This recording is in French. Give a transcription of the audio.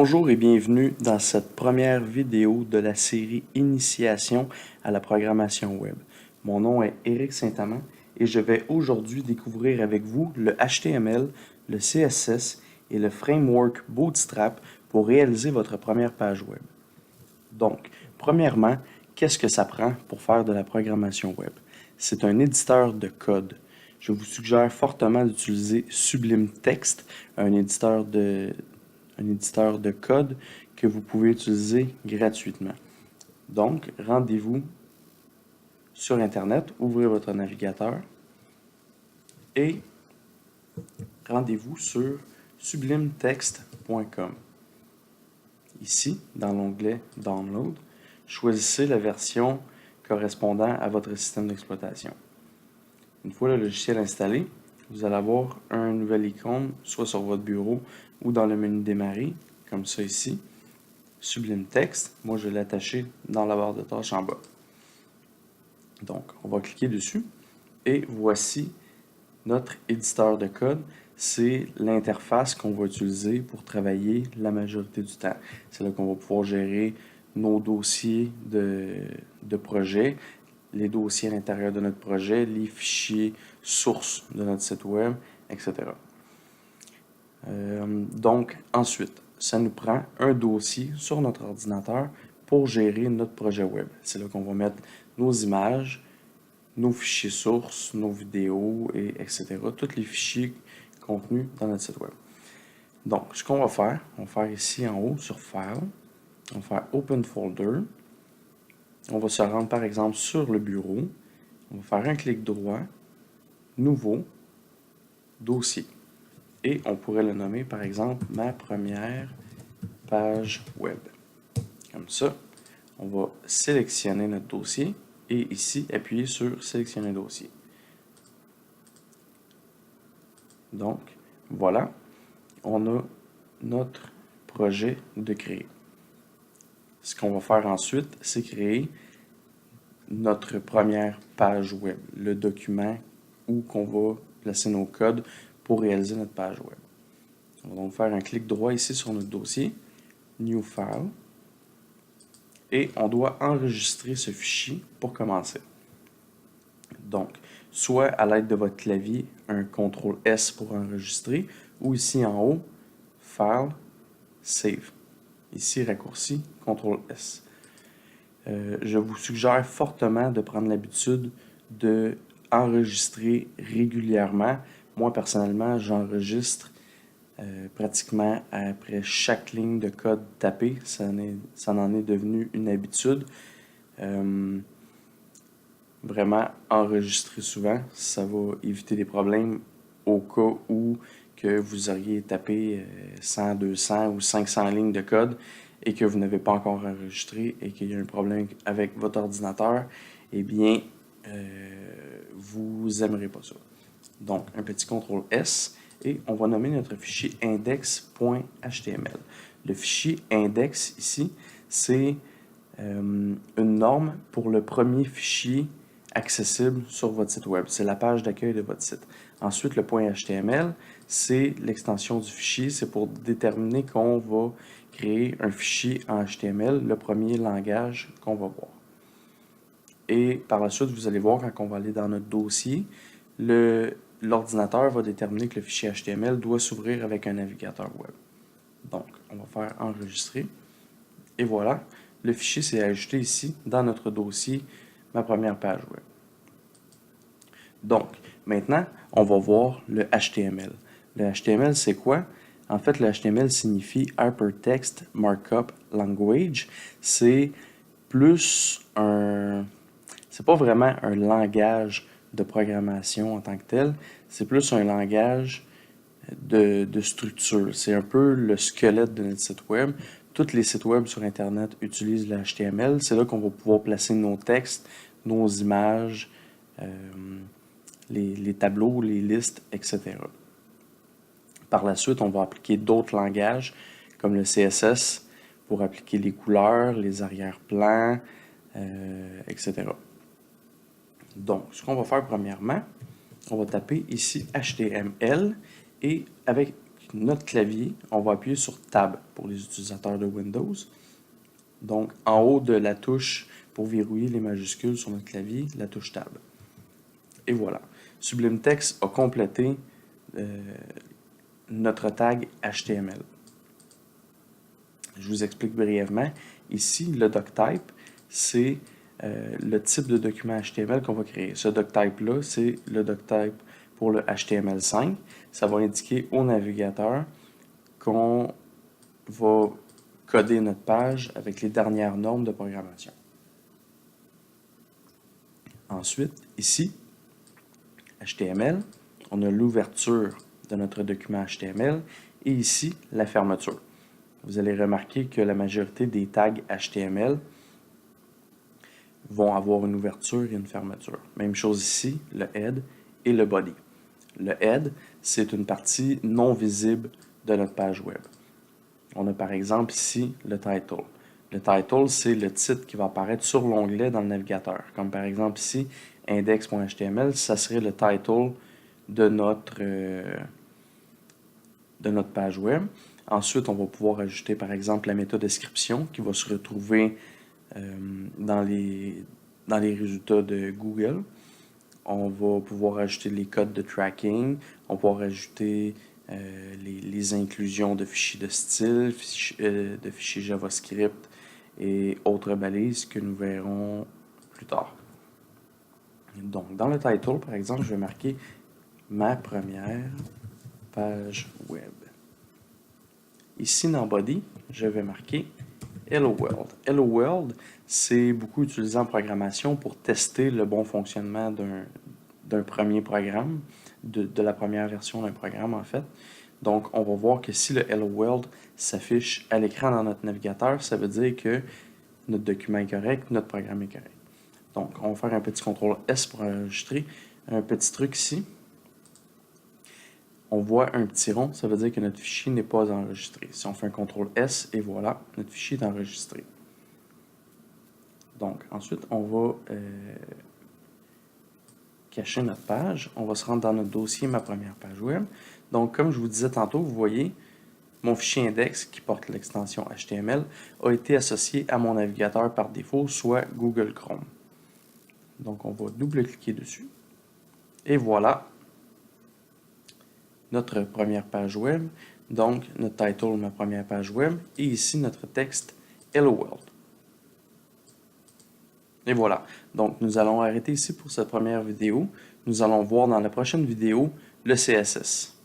Bonjour et bienvenue dans cette première vidéo de la série Initiation à la programmation web. Mon nom est Éric Saint-Amand et je vais aujourd'hui découvrir avec vous le HTML, le CSS et le framework Bootstrap pour réaliser votre première page web. Donc, premièrement, qu'est-ce que ça prend pour faire de la programmation web? C'est un éditeur de code. Je vous suggère fortement d'utiliser Sublime Text, un éditeur de code que vous pouvez utiliser gratuitement. Donc, rendez-vous sur Internet, ouvrez votre navigateur et rendez-vous sur sublimetext.com. Ici, dans l'onglet Download, choisissez la version correspondant à votre système d'exploitation. Une fois le logiciel installé, vous allez avoir un nouvel icône, soit sur votre bureau ou dans le menu Démarrer, comme ça ici. Sublime Text, moi je l'ai attaché dans la barre de tâches en bas. Donc, on va cliquer dessus et voici notre éditeur de code. C'est l'interface qu'on va utiliser pour travailler la majorité du temps. C'est là qu'on va pouvoir gérer nos dossiers de projet, les dossiers à l'intérieur de notre projet, les fichiers sources de notre site web, etc. Donc, ensuite, ça nous prend un dossier sur notre ordinateur pour gérer notre projet web. C'est là qu'on va mettre nos images, nos fichiers sources, nos vidéos, etc. Tous les fichiers contenus dans notre site web. Donc, ce qu'on va faire ici en haut sur File, on va faire Open Folder. On va se rendre par exemple sur le bureau. On va faire un clic droit, Nouveau, Dossier. Et on pourrait le nommer par exemple ma première page web. Comme ça, on va sélectionner notre dossier et ici appuyer sur Sélectionner dossier. Donc, voilà, on a notre projet de créer. Ce qu'on va faire ensuite, c'est créer notre première page web, le document où qu'on va placer nos codes pour réaliser notre page web. On va donc faire un clic droit ici sur notre dossier, New File, et on doit enregistrer ce fichier pour commencer. Donc, soit à l'aide de votre clavier, un CTRL-S pour enregistrer, ou ici en haut, File, Save. Ici, raccourci, CTRL-S. Je vous suggère fortement de prendre l'habitude de enregistrer régulièrement. Moi, personnellement, j'enregistre pratiquement après chaque ligne de code tapée. Ça en est devenu une habitude. Vraiment, enregistrer souvent, ça va éviter des problèmes au cas où que vous auriez tapé 100, 200 ou 500 lignes de code et que vous n'avez pas encore enregistré et qu'il y a un problème avec votre ordinateur, eh bien, vous n'aimerez pas ça. Donc, un petit CTRL-S et on va nommer notre fichier index.html. Le fichier index ici, c'est une norme pour le premier fichier accessible sur votre site web. C'est la page d'accueil de votre site. Ensuite, le .html, c'est l'extension du fichier. C'est pour déterminer qu'on va créer un fichier en HTML, le premier langage qu'on va voir. Et par la suite, vous allez voir, quand on va aller dans notre dossier, l'ordinateur va déterminer que le fichier HTML doit s'ouvrir avec un navigateur web. Donc, on va faire enregistrer. Et voilà, le fichier s'est ajouté ici dans notre dossier ma première page web. Donc, maintenant, on va voir le HTML. Le HTML, c'est quoi? En fait, le HTML signifie Hypertext Markup Language. C'est plus un... C'est pas vraiment un langage de programmation en tant que tel. C'est plus un langage de structure. C'est un peu le squelette de notre site web. Tous les sites web sur Internet utilisent le HTML. C'est là qu'on va pouvoir placer nos textes, nos images, les tableaux, les listes, etc. Par la suite, on va appliquer d'autres langages, comme le CSS, pour appliquer les couleurs, les arrière-plans, etc. Donc, ce qu'on va faire premièrement, on va taper ici HTML et avec notre clavier, on va appuyer sur Tab pour les utilisateurs de Windows. Donc, en haut de la touche pour verrouiller les majuscules sur notre clavier, la touche Tab. Et voilà. Sublime Text a complété notre tag HTML. Je vous explique brièvement. Ici, le doctype, c'est le type de document HTML qu'on va créer. Ce doctype-là, c'est le doctype pour le HTML5. Ça va indiquer au navigateur qu'on va coder notre page avec les dernières normes de programmation. Ensuite, ici, HTML, on a l'ouverture de notre document HTML et ici, la fermeture. Vous allez remarquer que la majorité des tags HTML vont avoir une ouverture et une fermeture. Même chose ici, le head et le body. Le head, c'est une partie non visible de notre page web. On a par exemple ici le title. Le title, c'est le titre qui va apparaître sur l'onglet dans le navigateur. Comme par exemple ici, index.html, ça serait le title de notre page web. Ensuite, on va pouvoir ajouter par exemple la métadescription qui va se retrouver dans les résultats de Google. On va pouvoir ajouter les codes de tracking, on va pouvoir ajouter les inclusions de fichiers de style, de fichiers JavaScript et autres balises que nous verrons plus tard. Donc, dans le title, par exemple, je vais marquer ma première page web. Ici, dans Body, je vais marquer Hello World. Hello World, c'est beaucoup utilisé en programmation pour tester le bon fonctionnement d'un premier programme, de la première version d'un programme en fait. Donc, on va voir que si le Hello World s'affiche à l'écran dans notre navigateur, ça veut dire que notre document est correct, notre programme est correct. Donc, on va faire un petit CTRL S pour enregistrer. Un petit truc ici. On voit un petit rond, ça veut dire que notre fichier n'est pas enregistré. Si on fait un CTRL S, et voilà, notre fichier est enregistré. Donc, ensuite, on va cacher notre page. On va se rendre dans notre dossier, ma première page web. Donc, comme je vous disais tantôt, vous voyez, mon fichier index qui porte l'extension HTML a été associé à mon navigateur par défaut, soit Google Chrome. Donc, on va double-cliquer dessus. Et voilà notre première page web. Donc, notre title, ma première page web. Et ici, notre texte Hello World. Et voilà. Donc, nous allons arrêter ici pour cette première vidéo. Nous allons voir dans la prochaine vidéo le CSS.